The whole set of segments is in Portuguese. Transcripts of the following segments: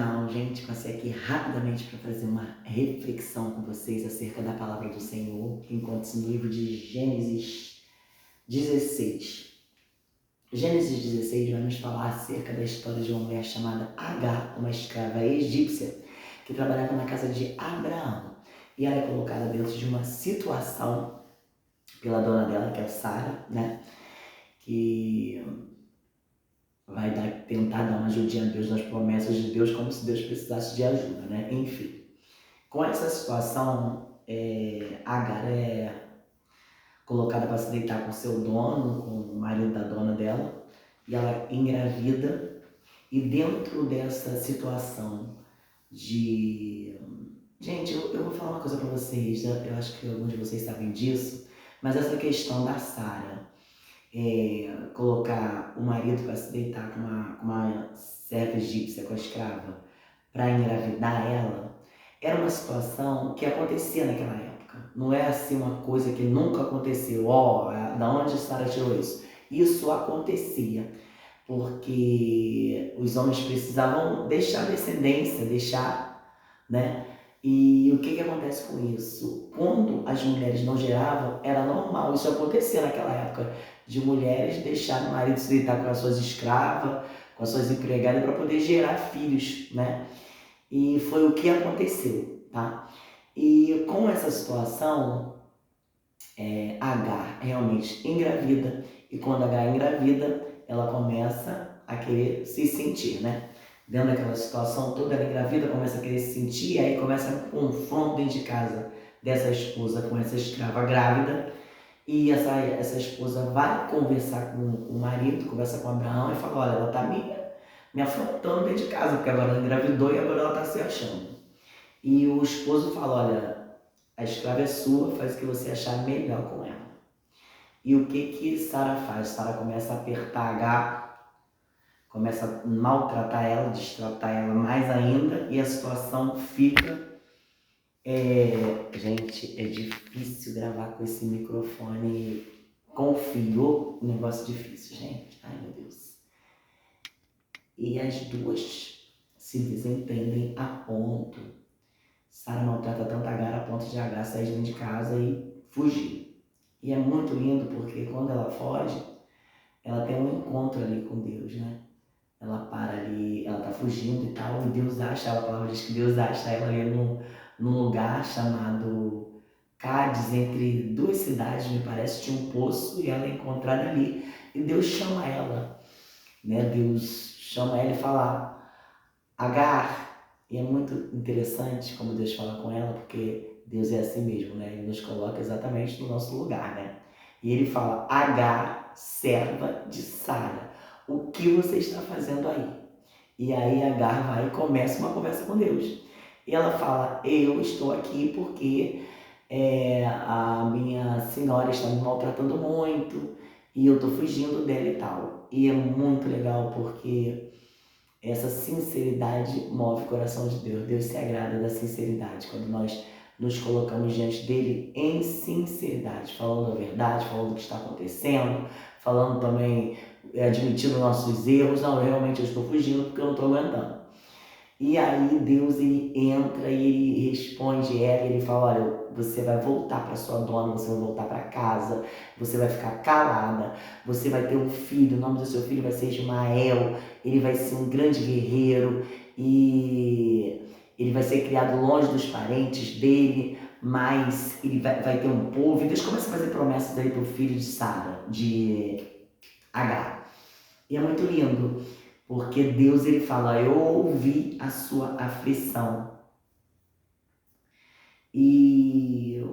canal, gente. Passei aqui rapidamente para fazer uma reflexão com vocês acerca da palavra do Senhor, que encontra-se no livro de Gênesis 16. Gênesis 16 vai nos falar acerca da história de uma mulher chamada Agar, uma escrava egípcia, que trabalhava na casa de Abraão. E ela é colocada dentro de uma situação pela dona dela, que é Sara, né? Que vai tentar dar uma ajudinha a Deus nas promessas de Deus, como se Deus precisasse de ajuda, né? Enfim, com essa situação, Agar é colocada para se deitar com seu dono, com o marido da dona dela, e ela engravida, e dentro dessa situação de... Gente, eu vou falar uma coisa para vocês, né? Eu acho que alguns de vocês sabem disso, mas essa questão da Sara, colocar o marido para se deitar com uma serva egípcia, com a escrava, para engravidar ela, era uma situação que acontecia naquela época. Não é assim uma coisa que nunca aconteceu. Da onde Sara tirou isso? Isso acontecia porque os homens precisavam deixar descendência, né? E o que acontece com isso? Quando as mulheres não geravam, era normal, isso acontecia naquela época, de mulheres deixarem o marido se deitar com as suas escravas, com as suas empregadas, para poder gerar filhos, né? E foi o que aconteceu, tá? E com essa situação, Agar realmente engravida, e quando Agar engravida, ela começa a querer se sentir, né? Dentro daquela situação toda, ela engravida, começa a querer se sentir, e aí começa um confronto dentro de casa dessa esposa com essa escrava grávida, e essa esposa vai conversar com o marido, conversa com Abraão e fala, olha, ela tá me afrontando dentro de casa, porque agora ela engravidou e agora ela tá se achando. E o esposo fala, olha, a escrava é sua, faz o que você achar melhor com ela. E o que Sara faz? Sara começa a apertar Agar, começa a maltratar ela, destratar ela mais ainda, e a situação fica... Gente, é difícil gravar com esse microfone com fio, um negócio difícil, gente. Ai, meu Deus. E as duas se desentendem a ponto. Sara maltrata tanto Agar a ponto de Agar sair de dentro de casa e fugir. E é muito lindo porque quando ela foge, ela tem um encontro ali com Deus, né? Ela para ali, ela tá fugindo e tal, e Deus acha ela, a palavra diz que Deus acha ela ali num lugar chamado Cádiz, entre duas cidades, me parece, tinha um poço, e ela é encontrada ali. E Deus chama ela, né? Deus chama ela e fala, Agar. E é muito interessante como Deus fala com ela, porque Deus é assim mesmo, né? Ele nos coloca exatamente no nosso lugar, né? E ele fala, Agar, serva de Sara, o que você está fazendo aí? E aí Agar vai e começa uma conversa com Deus. E ela fala, eu estou aqui porque a minha senhora está me maltratando muito e eu estou fugindo dela e tal. E é muito legal porque essa sinceridade move o coração de Deus. Deus se agrada da sinceridade quando nós nos colocamos diante dele em sinceridade, falando a verdade, falando o que está acontecendo, falando também, admitindo nossos erros. Não, realmente eu estou fugindo porque eu não estou aguentando. E aí Deus, ele entra e ele responde ela, ele fala, olha, você vai voltar para sua dona, você vai voltar para casa, você vai ficar calada, você vai ter um filho, o nome do seu filho vai ser Ismael, ele vai ser um grande guerreiro e ele vai ser criado longe dos parentes dele, mas ele vai ter um povo. E Deus começa a fazer promessas aí para o filho de Sara, de Agar. E é muito lindo, porque Deus, ele fala, eu ouvi a sua aflição. E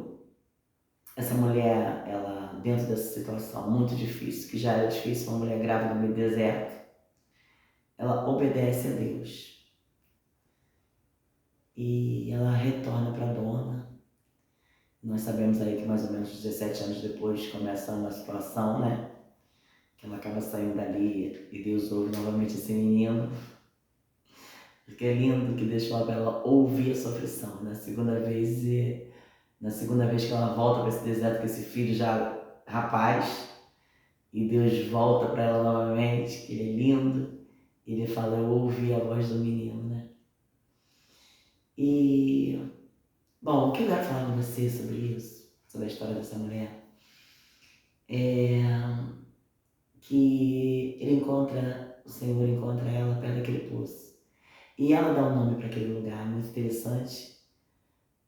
essa mulher, ela, dentro dessa situação muito difícil, que já era difícil, uma mulher grávida no meio do deserto, ela obedece a Deus. E ela retorna para a dona. Nós sabemos aí que mais ou menos 17 anos depois começa uma situação, né? Que ela acaba saindo dali e Deus ouve novamente esse menino. Porque é lindo que Deus fala para ela ouvir a sua aflição. Na segunda vez que ela volta para esse deserto com esse filho já rapaz, e Deus volta para ela novamente, que ele é lindo, e ele fala, eu ouvi a voz do menino, né? E, bom, o que eu quero falar com você sobre isso, sobre a história dessa mulher, é que o Senhor encontra ela perto daquele poço. E ela dá um nome para aquele lugar muito interessante,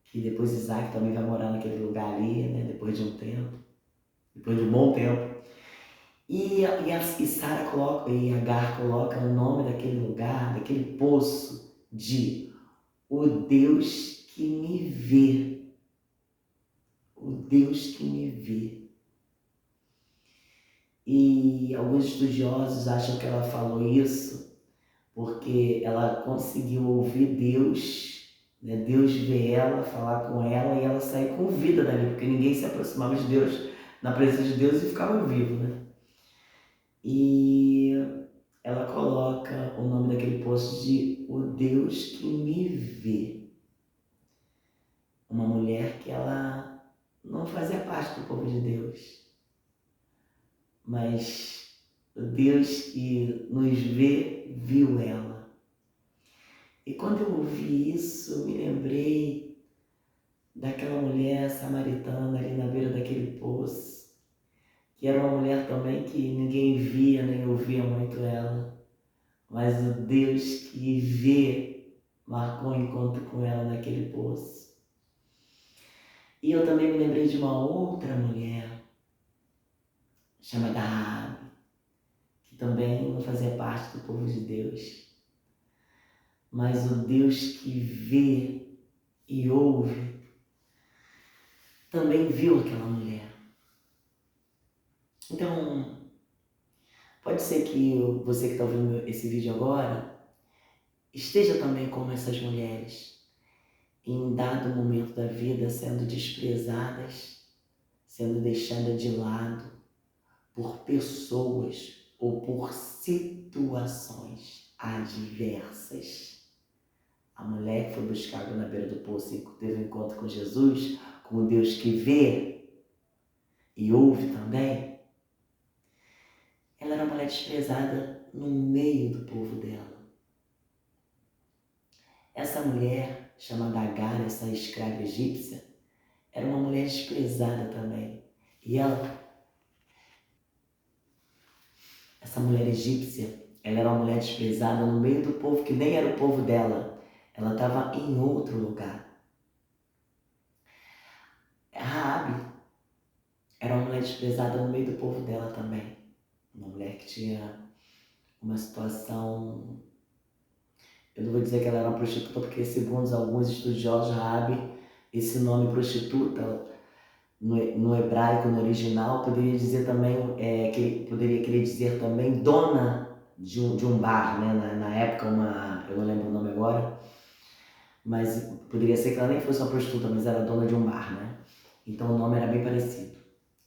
que depois Isaac também vai morar naquele lugar ali, né, depois de um tempo, depois de um bom tempo. E Sara coloca, e Agar coloca o nome daquele lugar, daquele poço, de o Deus que me vê. O Deus que me vê. E alguns estudiosos acham que ela falou isso porque ela conseguiu ouvir Deus, né? Deus vê ela, falar com ela e ela sair com vida dali, porque ninguém se aproximava de Deus, na presença de Deus, e ficava vivo, né? E ela coloca o nome daquele poço de o Deus que me vê. Uma mulher que ela não fazia parte do povo de Deus, mas o Deus que nos vê, viu ela. E quando eu ouvi isso, eu me lembrei daquela mulher samaritana ali na beira daquele poço, que era uma mulher também que ninguém via nem ouvia muito ela, mas o Deus que vê marcou um encontro com ela naquele poço. E eu também me lembrei de uma outra mulher, chamada Raabe, que também não fazia parte do povo de Deus, mas o Deus que vê e ouve também viu aquela mulher. Então, pode ser que você que está ouvindo esse vídeo agora esteja também como essas mulheres, em dado momento da vida sendo desprezadas, sendo deixadas de lado por pessoas ou por situações adversas. A mulher que foi buscar água na beira do poço e teve um encontro com Jesus, com o Deus que vê e ouve também, ela era uma mulher desprezada no meio do povo dela. Essa mulher, chamada Agar, essa escrava egípcia, era uma mulher desprezada também. E essa mulher egípcia, ela era uma mulher desprezada no meio do povo que nem era o povo dela. Ela estava em outro lugar. Raabe era uma mulher desprezada no meio do povo dela também. Uma mulher que tinha uma situação... Eu não vou dizer que ela era uma prostituta, porque segundo alguns estudiosos, Raabe, esse nome prostituta, no hebraico, no original, poderia dizer também, poderia querer dizer também dona de um bar, né? Na época, eu não lembro o nome agora, mas poderia ser que ela nem fosse uma prostituta, mas era dona de um bar, né? Então o nome era bem parecido.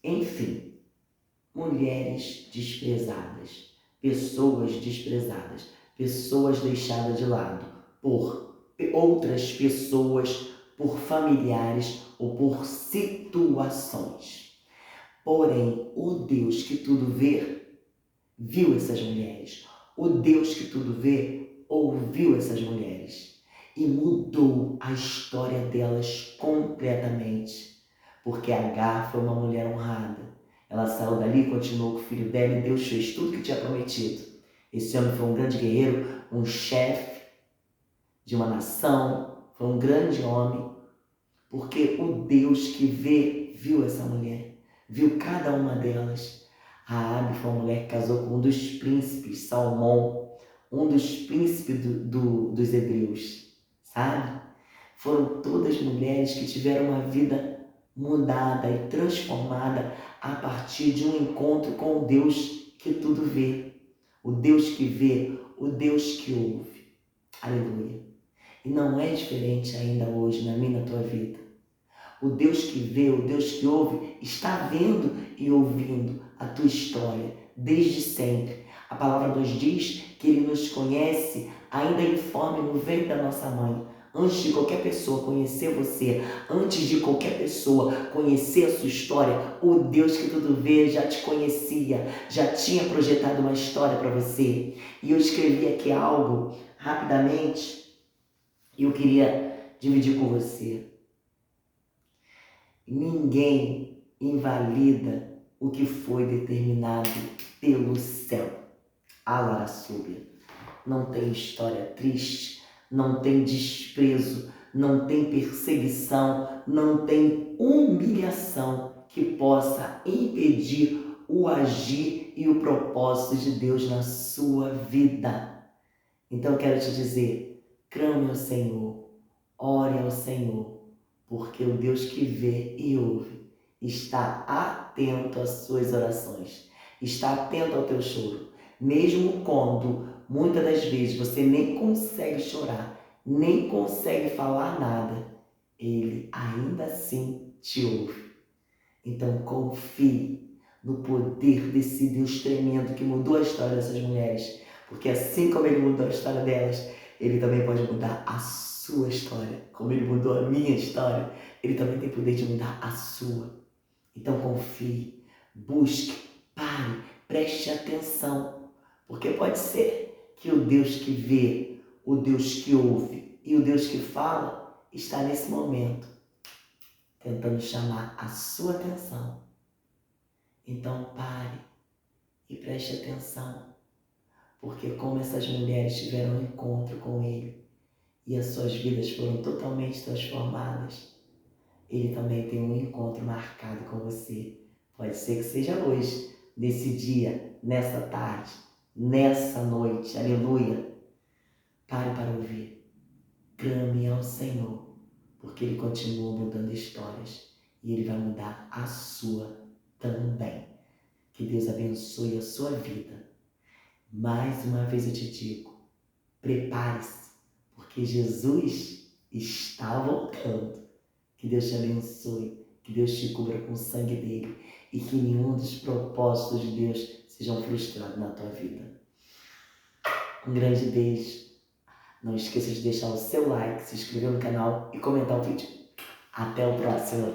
Enfim, mulheres desprezadas, pessoas desprezadas, pessoas deixadas de lado por outras pessoas, por familiares ou por situações. Porém, o Deus que tudo vê, viu essas mulheres. O Deus que tudo vê, ouviu essas mulheres e mudou a história delas completamente. Porque Agar foi uma mulher honrada. Ela saiu dali e continuou com o filho dela e Deus fez tudo que tinha prometido. Esse homem foi um grande guerreiro, um chefe de uma nação, foi um grande homem, porque o Deus que vê, viu essa mulher, viu cada uma delas. Raabe foi uma mulher que casou com um dos príncipes, Salmão, um dos príncipes dos hebreus, sabe? Foram todas mulheres que tiveram uma vida mudada e transformada a partir de um encontro com o Deus que tudo vê. O Deus que vê, o Deus que ouve. Aleluia. E não é diferente ainda hoje na minha e na tua vida. O Deus que vê, o Deus que ouve, está vendo e ouvindo a tua história desde sempre. A palavra nos diz que Ele nos conhece ainda informe no ventre da nossa mãe. Antes de qualquer pessoa conhecer você, antes de qualquer pessoa conhecer a sua história, o Deus que tudo vê já te conhecia, já tinha projetado uma história para você. E eu escrevi aqui algo rapidamente e eu queria dividir com você. Ninguém invalida o que foi determinado pelo céu. Alaraçúbia. Não tem história triste, não tem desprezo, não tem perseguição, não tem humilhação que possa impedir o agir e o propósito de Deus na sua vida. Então eu quero te dizer, clame ao Senhor, ore ao Senhor, porque o Deus que vê e ouve está atento às suas orações, está atento ao teu choro, mesmo quando muitas das vezes você nem consegue chorar, nem consegue falar nada, Ele ainda assim te ouve. Então confie no poder desse Deus tremendo que mudou a história dessas mulheres, porque assim como Ele mudou a história delas, Ele também pode mudar a sua história. Como Ele mudou a minha história, Ele também tem poder de mudar a sua. Então confie, busque, pare, preste atenção, porque pode ser que o Deus que vê, o Deus que ouve e o Deus que fala está nesse momento tentando chamar a sua atenção. Então pare e preste atenção, porque como essas mulheres tiveram um encontro com Ele e as suas vidas foram totalmente transformadas, Ele também tem um encontro marcado com você. Pode ser que seja hoje, nesse dia, nessa tarde, nessa noite. Aleluia! Pare para ouvir. Clame ao Senhor, porque Ele continua mudando histórias e Ele vai mudar a sua também. Que Deus abençoe a sua vida. Mais uma vez eu te digo, prepare-se, porque Jesus está voltando. Que Deus te abençoe, que Deus te cubra com o sangue dele e que nenhum dos propósitos de Deus sejam frustrados na tua vida. Um grande beijo. Não esqueça de deixar o seu like, se inscrever no canal e comentar o vídeo. Até o próximo.